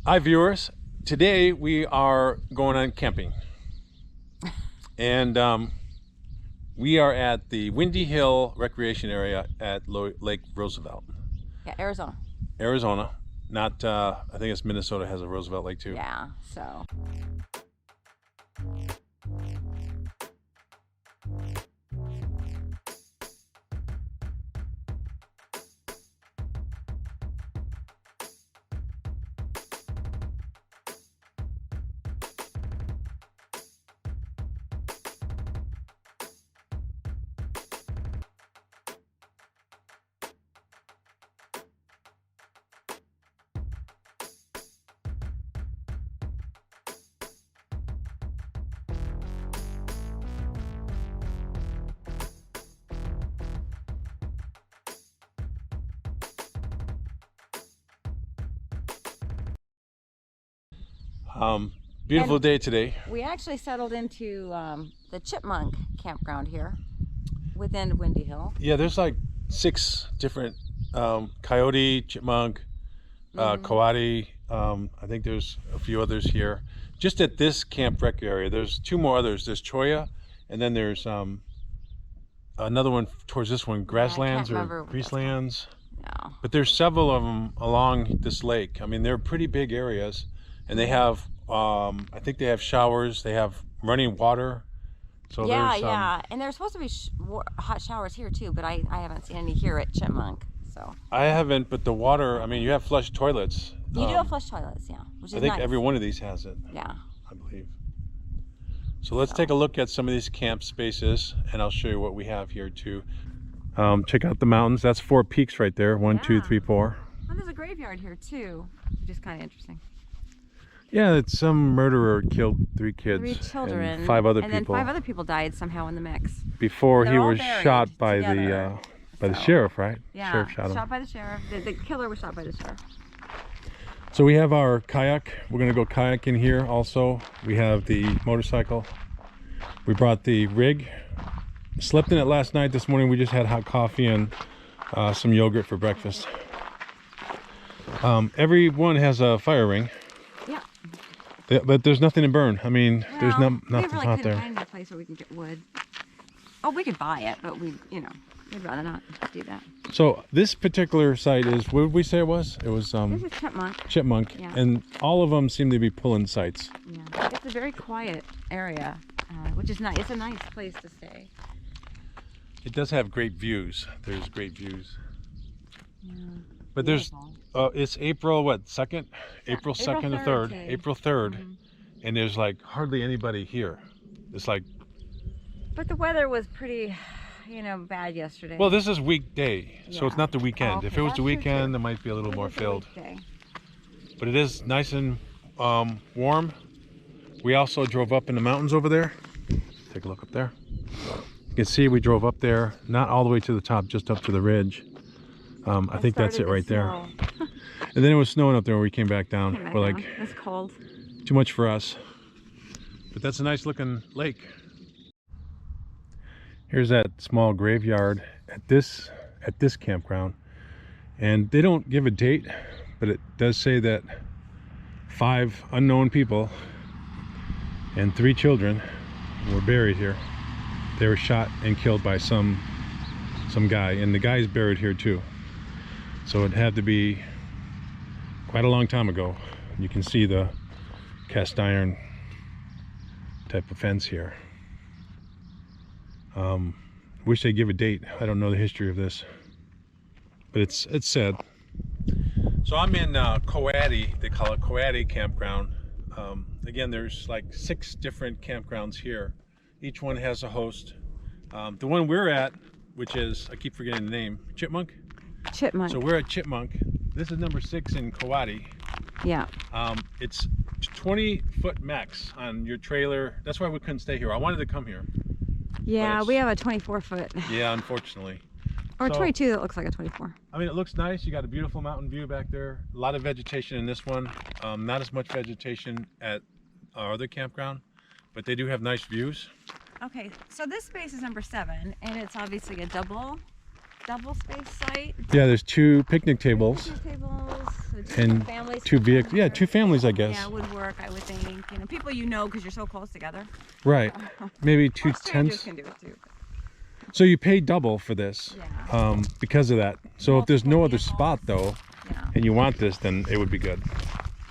Hi viewers, today we are going on camping and we are at the Windy Hill Recreation Area at Lake Roosevelt. Yeah, Arizona. Arizona, not I think it's Minnesota has a Roosevelt Lake too. Yeah, so. Beautiful day today. We actually settled into the Chipmunk campground here within Windy Hill. Yeah, there's like 6 different coyote, chipmunk, coati. I think there's a few others here. Just at this camp rec area, there's 2 more others. There's cholla, and then there's another one towards this one, grasslands or greaselands. No. But there's several of them along this lake. I mean, they're pretty big areas, and they have I think they have showers. They have running water. So yeah, and there's supposed to be hot showers here too, but I haven't seen any here at Chipmunk. So I haven't, but the water, I mean, you have flush toilets. You do have flush toilets, yeah, which is I think nice. every one of these has it. Yeah, I believe. So let's take a look at some of these camp spaces, and I'll show you what we have here too. Check out the mountains. That's 4 peaks right there. 1, 2, 3, 4. Oh, there's a graveyard here too, which is kind of interesting. Yeah, it's some murderer killed 3 kids. 3 children. And 5 other and people. And then 5 other people died somehow in the mix. Before he was buried shot by together. the sheriff, right? Yeah, Sheriff shot him. Shot by the sheriff. The killer was shot by the sheriff. So we have our kayak. We're gonna go kayaking here also. We have the motorcycle. We brought the rig. Slept in it last night. This morning we just had hot coffee and some yogurt for breakfast. Everyone has a fire ring. Yeah. But there's nothing to burn. I mean, Well, there's nothing we really out couldn't there. find a place where we can get wood. Oh, we could buy it, but we'd rather not do that. So this particular site is, what did we say it was? It was This is Chipmunk. Chipmunk, Yeah. and all of them seem to be pulling sites. Yeah, it's a very quiet area, which is nice. It's a nice place to stay. It does have great views. There's great views. Yeah. But Beautiful. it's April what, 2nd? Yeah, April 2nd April or 3rd 3rd. today. April 3rd. And there's like hardly anybody here. It's like, But the weather was pretty, bad yesterday. well, this is weekday, so it's Yeah. not the weekend. Oh, okay, If it was that's the true, weekend, too. it might be a little more It was a filled. weekday. But it is nice and warm. We also drove up in the mountains over there. Take a look up there. You can see we drove up there, not all the way to the top, just up to the ridge. I think that's it right there. And then it was snowing up there when we came back down. We're like, It's cold. too much for us. But that's a nice looking lake. Here's that small graveyard at this campground. And they don't give a date, but it does say that 5 unknown people and 3 children were buried here. They were shot and killed by some guy, and the guy's buried here too. So it had to be quite a long time ago. You can see the cast iron type of fence here. Wish they'd give a date. I don't know the history of this, but it's sad. So I'm in Coati. They call it Coati campground. Again, there's like 6 different campgrounds here. Each one has a host. The one we're at, which is, I keep forgetting the name, Chipmunk. Chipmunk. So we're at Chipmunk. This is number 6 in Coati. Yeah. It's 20-foot max on your trailer. That's why we couldn't stay here. I wanted to come here. Yeah, we have a 24-foot. Yeah, unfortunately. Or So, 22 that looks like a 24. I mean, it looks nice. You got a beautiful mountain view back there. A lot of vegetation in this one. Not as much vegetation at our other campground, but they do have nice views. Okay, so this space is number 7, and it's obviously a double double space site. Yeah, there's 2 picnic tables Picnic tables, so and families 2 can vehicles. come Yeah, here. 2 families, I guess. Yeah, it would work, I would think. You know, people because you're so close together. Right. Maybe 2 Or strangers tents. can do it too. So you pay double for this, Yeah. because of that. So if there's no Multiple other vehicles. spot though, Yeah. and you want this, then it would be good.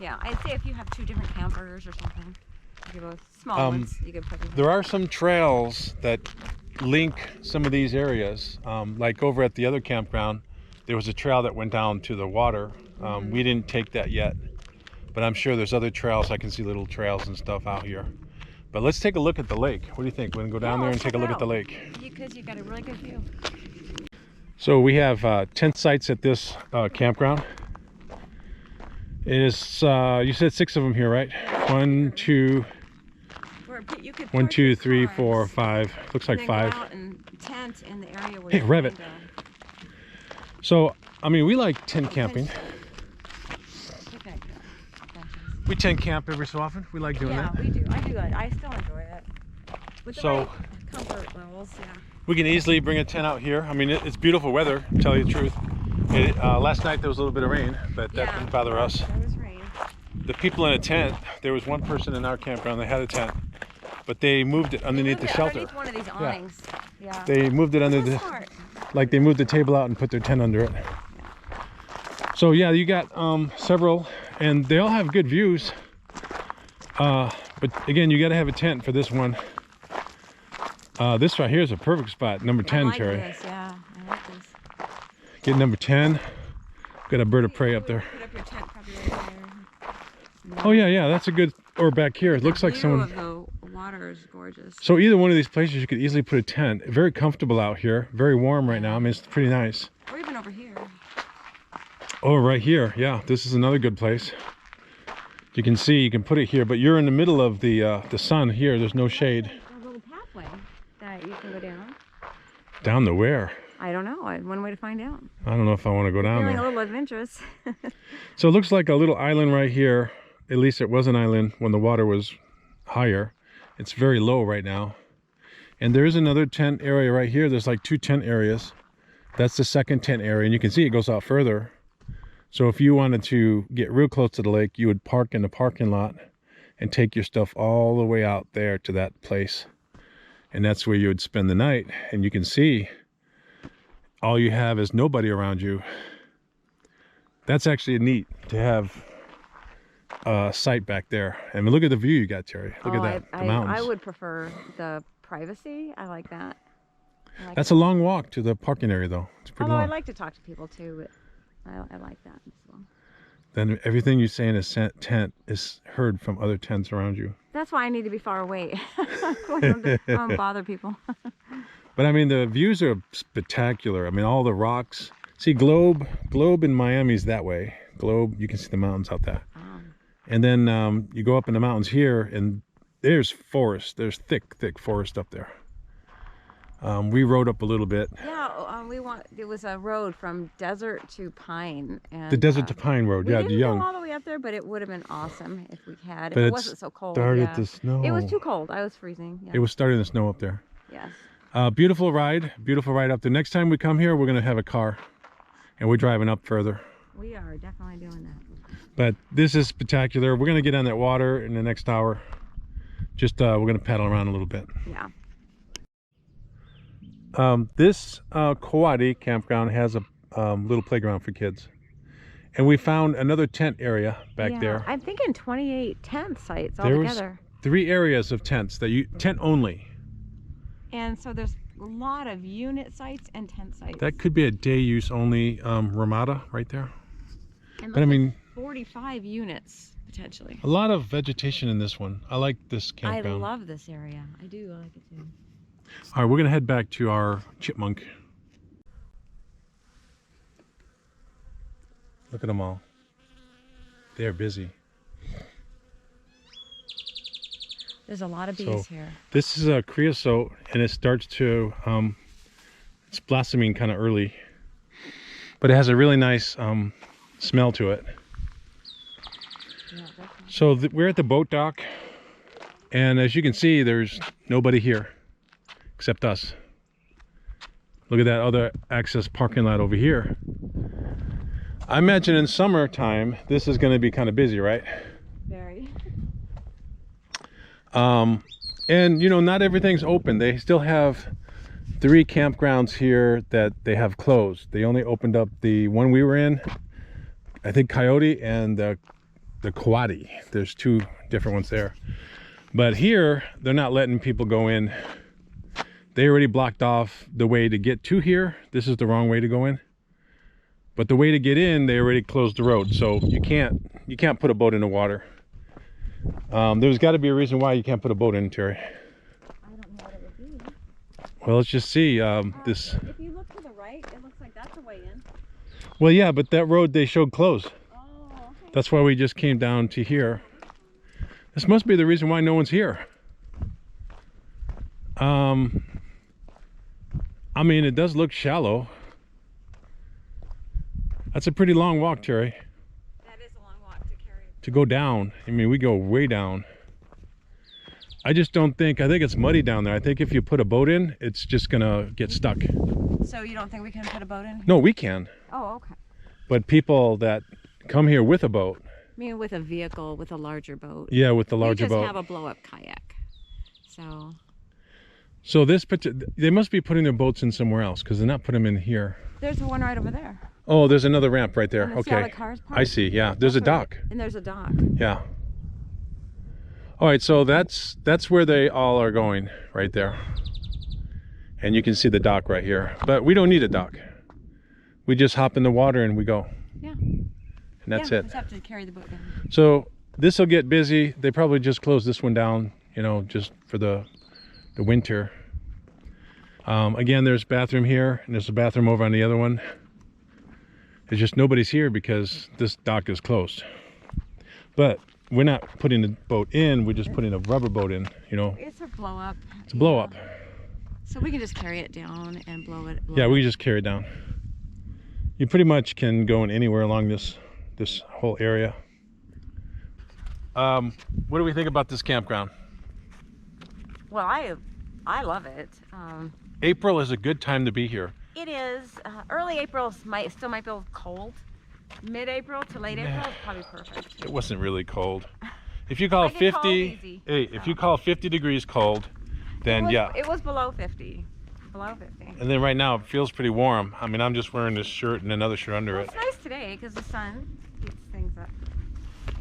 Yeah, I'd say if you have 2 different campers or something, you could both small ones, you could put them. There are some trails that link some of these areas. Like over at the other campground, there was a trail that went down to the water. We didn't take that yet, but I'm sure there's other trails. I can see little trails and stuff out here. But let's take a look at the lake. What do you think? We're gonna go down there and take a look at the lake. Because you got a really good view. So we have tent sites at this campground. It is, you said 6 of them here, right? 1, 2, You could 1, park 2, your 3, cars 4, 5. Looks like and then 5. go out and tent in the area where Hey, you're rev going it. to- So, I mean, we like tent camping. Picnic benches. We tent camp every so often. We like doing Yeah, that. we do. I do. I still enjoy it. With the So- right comfort levels, yeah. We can easily bring a tent out here. I mean, it's beautiful weather, to tell you the truth. Last night there was a little bit of rain, but that didn't bother us. There was rain. The people in a tent, there was one person in our campground that had a tent, but they moved it underneath the shelter. Underneath one of these awnings. Yeah. They moved it under That's the, smart. like they moved the table out and put their tent under it. So yeah, you got several, and they all have good views. But again, you got to have a tent for this one. This right here is a perfect spot, number 10, I like Terry. this, yeah. I like this. Get number 10. Got a bird of prey up there. Put up your tent probably right there. Oh yeah, that's a good. Or back here, it looks like view someone. of the water is gorgeous. So either one of these places, you could easily put a tent. Very comfortable out here. Very warm right now. I mean, it's pretty nice. Or even over here. Oh, right here. Yeah, this is another good place. You can see, you can put it here, but you're in the middle of the sun here. There's no shade. A little pathway that you can go down. Down to where? I don't know. One way to find out. I don't know if I want to go down Feeling a there. little adventurous. So it looks like a little island right here. At least it was an island when the water was higher. It's very low right now. And there is another tent area right here. There's like 2 tent areas. That's the second tent area, and you can see it goes out further. So if you wanted to get real close to the lake, you would park in the parking lot and take your stuff all the way out there to that place. And that's where you would spend the night. And you can see all you have is nobody around you. That's actually neat to have a site back there. I mean, look at the view you got, Terry. Look at that, the mountains. I would prefer the privacy. I like that. That's a long walk to the parking area, though. It's pretty Although long. I like to talk to people too, but I like that as well. Then everything you say in a tent is heard from other tents around you. That's why I need to be far away. I don't bother people. But I mean, the views are spectacular. I mean, all the rocks. See, Globe in Miami's that way. Globe, you can see the mountains out there. And then you go up in the mountains here, and there's forest. There's thick forest up there. We rode up a little bit. Yeah, it was a road from desert to pine. And, The desert to pine road. we Yeah, didn't the young. go all the way up there, but it would have been awesome if we had. But If it it wasn't so cold. started Yeah. to snow. It was too cold. I was freezing. Yeah. It was starting to snow up there. Yes. Beautiful ride up there. Next time we come here, we're going to have a car, and we're driving up further. We are definitely doing that. But this is spectacular. We're going to get on that water in the next hour. Just we're going to paddle around a little bit. Yeah. This Kauai campground has a little playground for kids, and we found another tent area back there. I'm thinking 28 tent sites There was altogether. 3 areas of tents that you tent only. And so there's a lot of unit sites and tent sites. That could be a day use only ramada right there. And But I mean, 45 units potentially. a lot of vegetation in this one. I like this campground. I love this area. I do like it too. All right, we're gonna head back to our chipmunk. Look at them all. They're busy. There's a lot of bees So, here. This is a creosote, and it starts to, it's blossoming kind of early, but it has a really nice smell to it. Yeah, definitely. So we're at the boat dock, and as you can see, there's nobody here except us. Look at that other access parking lot over here. I imagine in summertime, this is going to be kind of busy, right? Very. And you know, not everything's open. They still have 3 campgrounds here that they have closed. They only opened up the one we were in, I think Coyote and the Quaddy. There's 2 different ones there. But here, they're not letting people go in. They already blocked off the way to get to here. This is the wrong way to go in. But the way to get in, they already closed the road. So you can't put a boat in the water. There's got to be a reason why you can't put a boat in, Terry. I don't know what it would be. Well, let's just see this. If you look to the right, it looks like that's the way in. Well, yeah, but that road they showed closed. Oh, okay. That's why we just came down to here. This must be the reason why no one's here. I mean, it does look shallow. That's a pretty long walk, Terry. That is a long walk to carry. To go down. I mean, we go way down. I just don't think, I think it's muddy down there. I think if you put a boat in, it's just gonna get stuck. So you don't think we can put a boat in? No, we can. Oh, okay. But people that come here with a boat. I mean, with a vehicle, with a larger boat. Yeah, with the larger boat. We just have a blow-up kayak. So this, they must be putting their boats in somewhere else because they're not putting them in here. There's one right over there. Oh, there's another ramp right there. See all Okay. the cars parked? I see. Yeah, there's a dock. And there's a dock. Yeah. All right, so that's where they all are going right there. And you can see the dock right here. But we don't need a dock. We just hop in the water and we go. Yeah. And that's it. Just have to carry the boat down. So this will get busy. They probably just closed this one down, you know, just for the winter. Again, there's a bathroom here and there's a bathroom over on the other one. It's just nobody's here because this dock is closed. But we're not putting the boat in, we're just putting a rubber boat in, you know. It's a blow up. It's a blow up. So we can just carry it down and blow it. Yeah, we can just carry it down. You pretty much can go in anywhere along this whole area. What do we think about this campground? Well, I love it. April is a good time to be here. It is. Early April still might be a little cold. Mid-April to late April is probably perfect. It wasn't really cold. If you call I it get cold 50, easy, hey, if you call 50 degrees cold, then yeah. It was below 50. Below 50. And then right now it feels pretty warm. I mean, I'm just wearing this shirt and another shirt under Well, it. it's nice today because the sun keeps things up.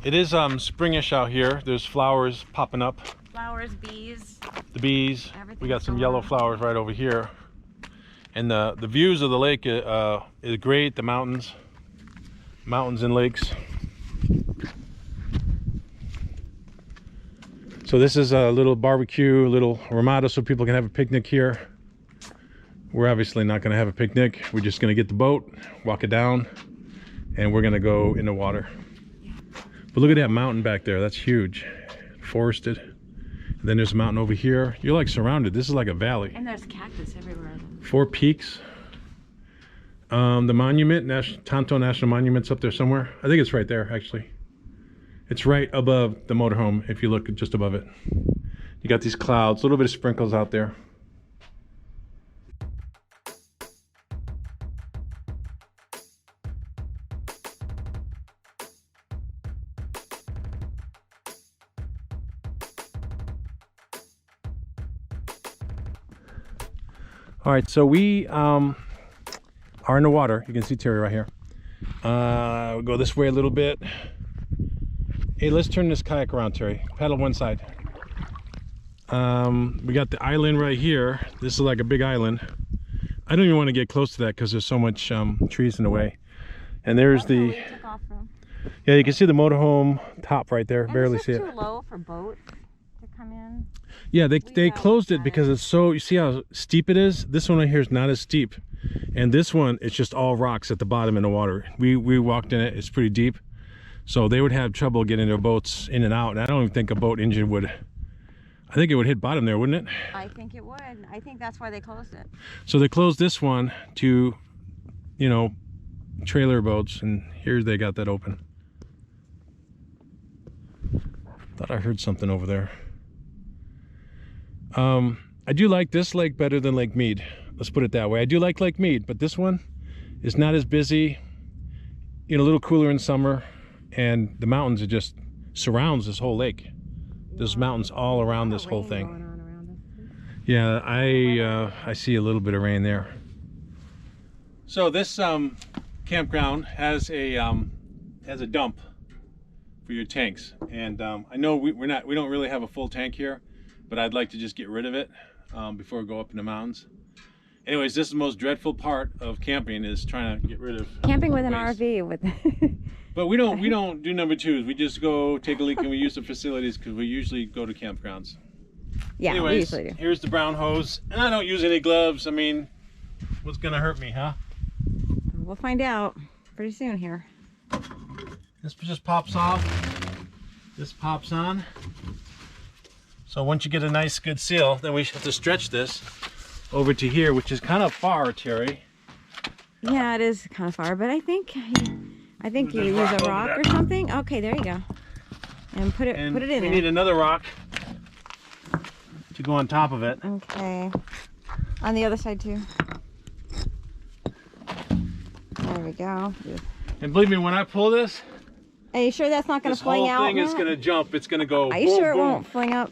It is springish out here. There's flowers popping up. Flowers, bees. The bees. We got some going yellow on. flowers right over here. And the views of the lake is great. The mountains and lakes. So this is a little barbecue, a little ramada so people can have a picnic here. We're obviously not going to have a picnic. We're just going to get the boat, walk it down, and we're going to go in the water. But look at that mountain back there. That's huge. Forested. And then there's a mountain over here. You're like surrounded. This is like a valley. And there's cactus everywhere. 4 peaks. The monument, Tonto National Monument's up there somewhere. I think it's right there, actually. It's right above the motorhome if you look just above it. You got these clouds, a little bit of sprinkles out there. All right, so we are in the water. You can see Terry right here. We'll go this way a little bit. Hey, let's turn this kayak around, Terry. Paddle one side. We got the island right here. This is like a big island. I don't even want to get close to that because there's so much trees in the way. And there's the... Yeah, you can see the motorhome top right there. Barely see it. It's too low for boats to come in. Yeah, they closed it because it's so, you see how steep it is? This one right here is not as steep. And this one, it's just all rocks at the bottom in the water. We walked in it, it's pretty deep. So they would have trouble getting their boats in and out. And I don't even think a boat engine would, I think it would hit bottom there, wouldn't it? I think it would. I think that's why they closed it. So they closed this one to, you know, trailer boats. And here they got that open. Thought I heard something over there. I do like this lake better than Lake Mead. Let's put it that way. I do like Lake Mead, but this one is not as busy. You know, a little cooler in summer, and the mountains are just surrounds this whole lake. There's mountains all around this whole thing. Yeah, I see a little bit of rain there. So this campground has a dump for your tanks, and I know we don't really have a full tank here, but I'd like to just get rid of it before we go up in the mountains. Anyways, this is the most dreadful part of camping, is trying to get rid of camping with an waste. RV with. But we don't do number twos. We just go take a leak and we use the facilities, because we usually go to campgrounds. Yeah, anyways, we usually do. Here's the brown hose, and I don't use any gloves. I mean, what's gonna hurt me, huh? We'll find out pretty soon here. This just pops off. This pops on. So once you get a nice good seal, then we have to stretch this over to here, which is kind of far, Terry. Yeah, it is kind of far, but I think you use a rock or something. Okay, there you go. And put it in we there. need another rock to go on top of it. Okay. On the other side too. There we go. And believe me, when I pull this, Are you sure that's not going to fling out? This whole thing is going to jump. It's going to go. Are you boom, sure it boom. won't fling up?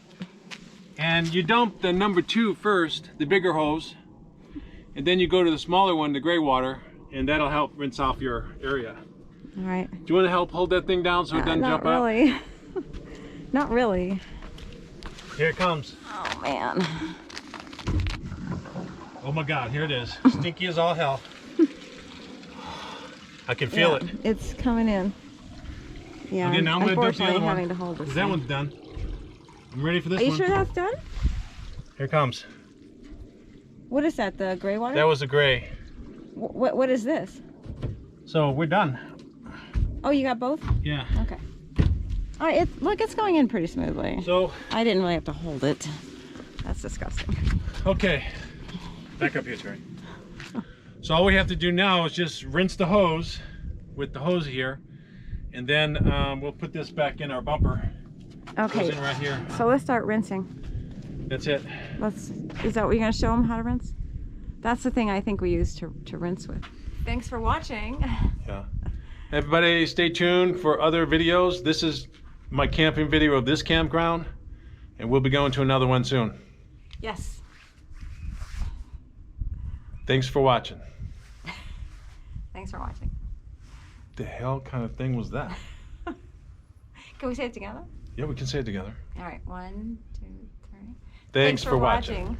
And you dump the number 2 first, the bigger hose, and then you go to the smaller one, the gray water, and that'll help rinse off your area. All right. Do you want to help hold that thing down so it doesn't jump Not really. Not really. out? Here it comes. Oh man. Oh my God, here it is. Stinky as all hell. I can feel it. It's coming in. Yeah. Okay, now I'm going to dump the other one. having to hold this. That one's done. I'm ready for this Are you one. sure that's done? Here it comes. What is that? The gray water? That was the gray. What is this? So we're done. Oh, you got both? Yeah. Okay. All right. Look, it's going in pretty smoothly. So I didn't really have to hold it. That's disgusting. okay, back up here, Terry. So all we have to do now is just rinse the hose with the hose here, and then we'll put this back in our bumper. Okay. Goes in right here. So let's start rinsing. That's it. Is that what you're going to show them how to rinse? That's the thing I think we use to rinse with. Thanks for watching. Yeah. Everybody stay tuned for other videos. This is my camping video of this campground, and we'll be going to another one soon. Yes. Thanks for watching. Thanks for watching. The hell kind of thing was that? Can we say it together? Yeah, we can say it together. All right. 1, 2, 3. Thanks for watching.